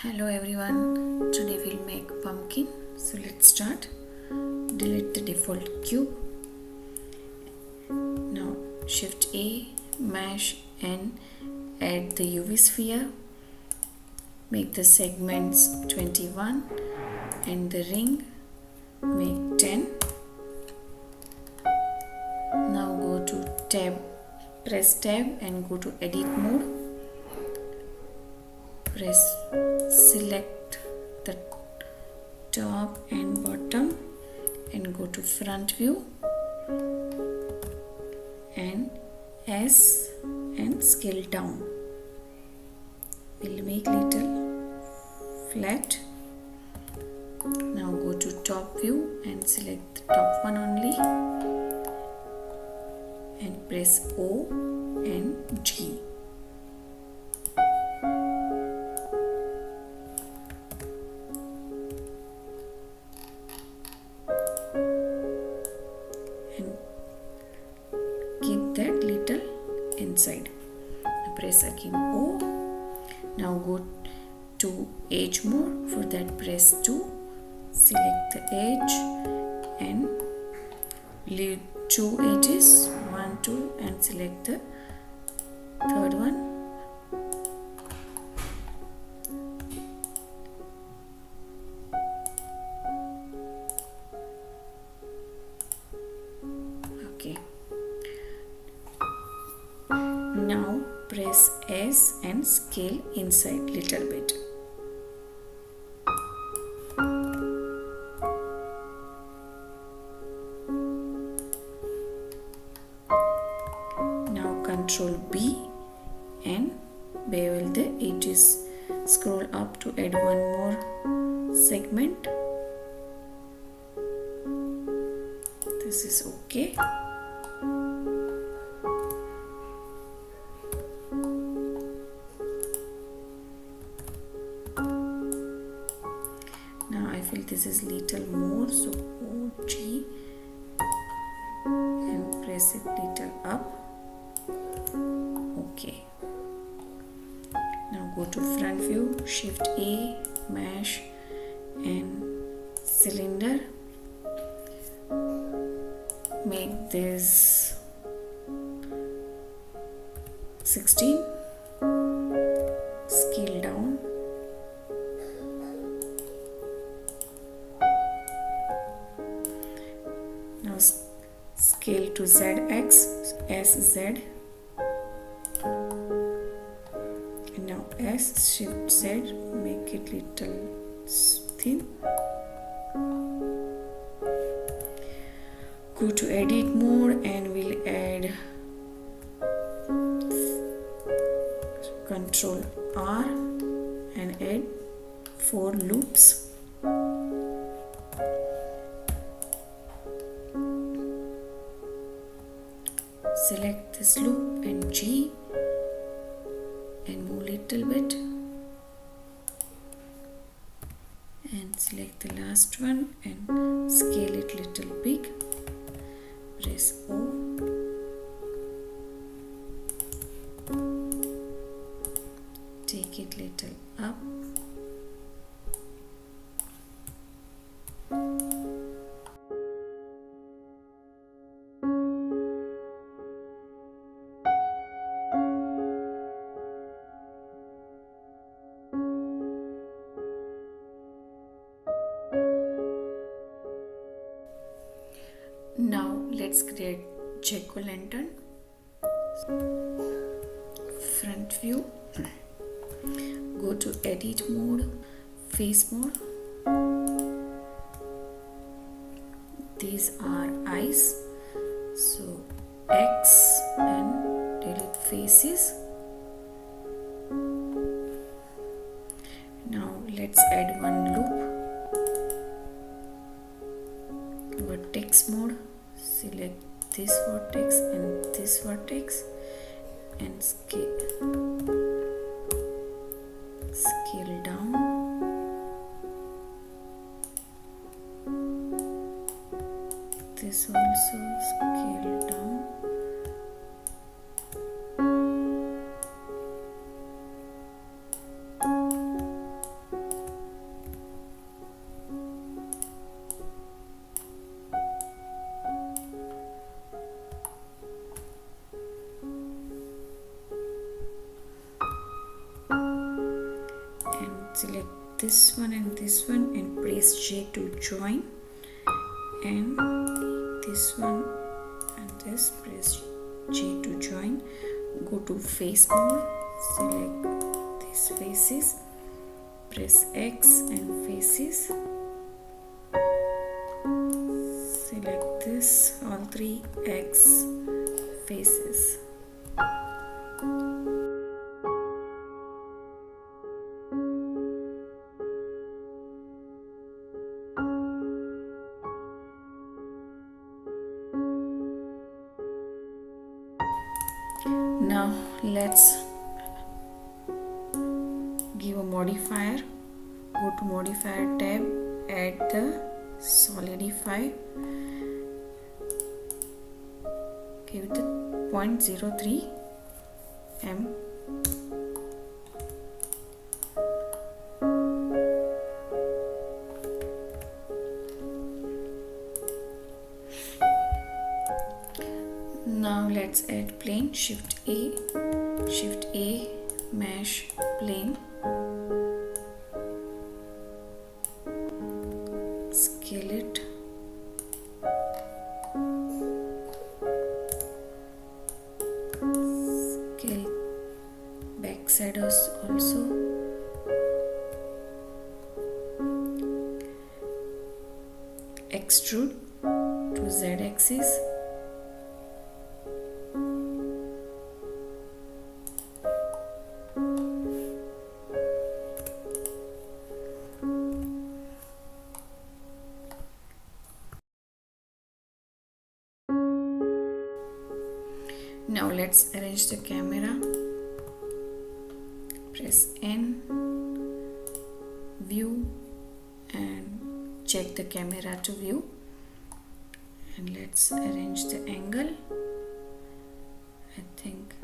Hello everyone, today we'll make pumpkin. So let's start. Delete the default cube. Now shift A, mash and add the UV sphere. Make the segments 21 and the ring make 10. Now go to tab, press tab and go to edit mode. Select the top and bottom and go to front view and S and scale down. We'll make little flat. Now go to top view and select the top one only and press O and G. And keep that little inside. Now press again O. Now go to edge mode. For that press 2. Select the edge and leave 2 edges, 1, 2 and select the third one. Okay. Now press S and scale inside little bit. Now Control B and bevel the edges. Scroll up to add one more segment. This is okay. Now I feel this is little more, so OG and press it little up. Okay. Now go to front view, shift A, mash and cylinder. Make this 16. Scale down. Now scale to ZX, SZ. And now S, shift Z, make it little thin. Go to edit mode and we'll add Control R and add 4 loops. Select this loop and G and move little bit and select the last one and scale it little big. Press O. Take it little up. Now let's create jack-o'-lantern. Front view. Go to edit mode, face mode. These are eyes. So X and delete faces. Now let's add one loop. Vertex mode. Select this vertex and this vertex and scale down. This also scale down. select this one and press J to join, and this one and this, press J to join. Go to face mode, select these faces, press X and faces, select this, all three X faces. Now let's give a modifier. Go to modifier tab, add the solidify, give the 0.03 m. Now let's add plane. Shift A, mesh plane, scale it, scale backside also, extrude to Z axis, now let's arrange the camera. Press N, view, and check the camera to view, and let's arrange the angle. I think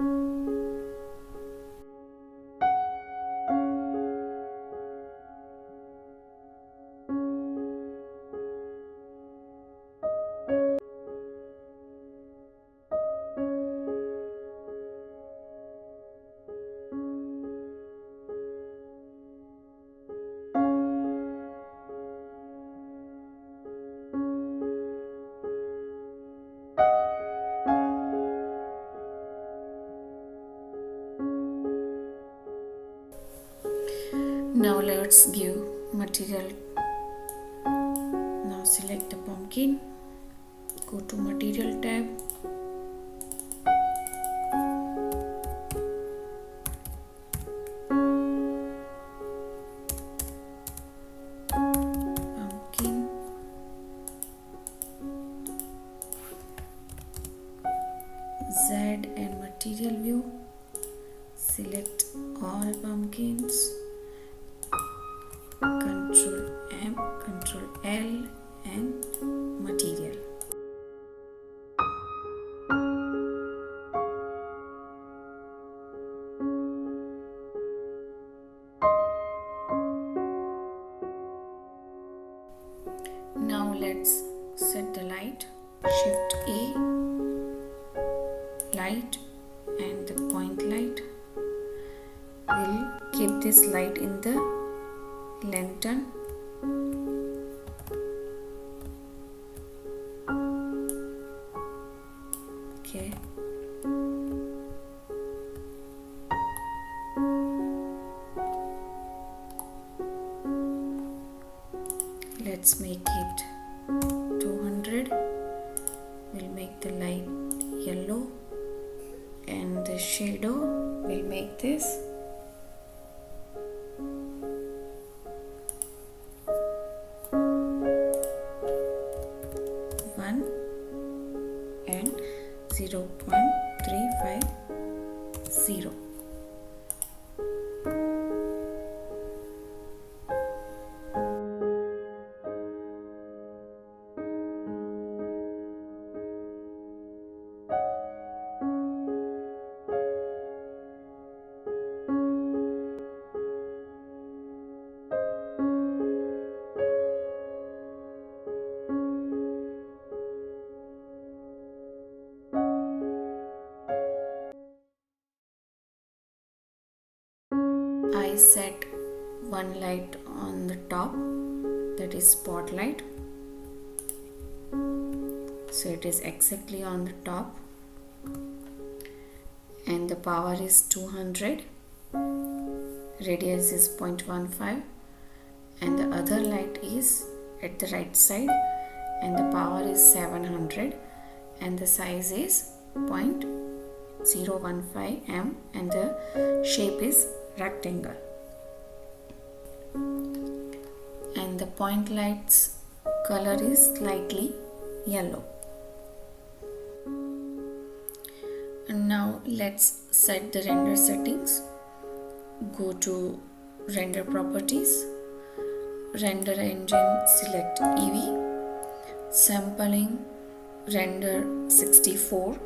now let's give material. Now select the pumpkin, go to material tab, pumpkin, Z and material view, select all pumpkins, Ctrl M, Ctrl L, and material. Now let's set the light. Shift A, light, and the point light. We'll keep this light in the lantern. Okay. Let's make it 200. We'll make the light yellow, and the shadow will make this and 0.350. I set one light on the top, that is spotlight. So it is exactly on the top, and the power is 200, radius is 0.15, and the other light is at the right side and the power is 700 and the size is 0.015 m and the shape is rectangle. And the point light's color is slightly yellow. And now let's set the render settings. Go to render properties, render engine, select EV, sampling, render 64,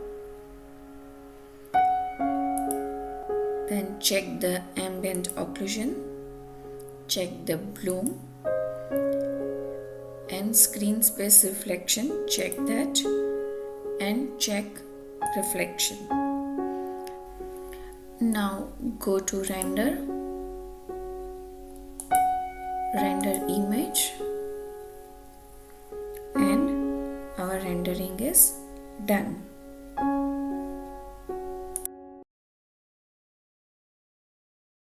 then check the ambient occlusion, check the bloom, and screen space reflection, check that, and check reflection. Now go to render image, and our rendering is done.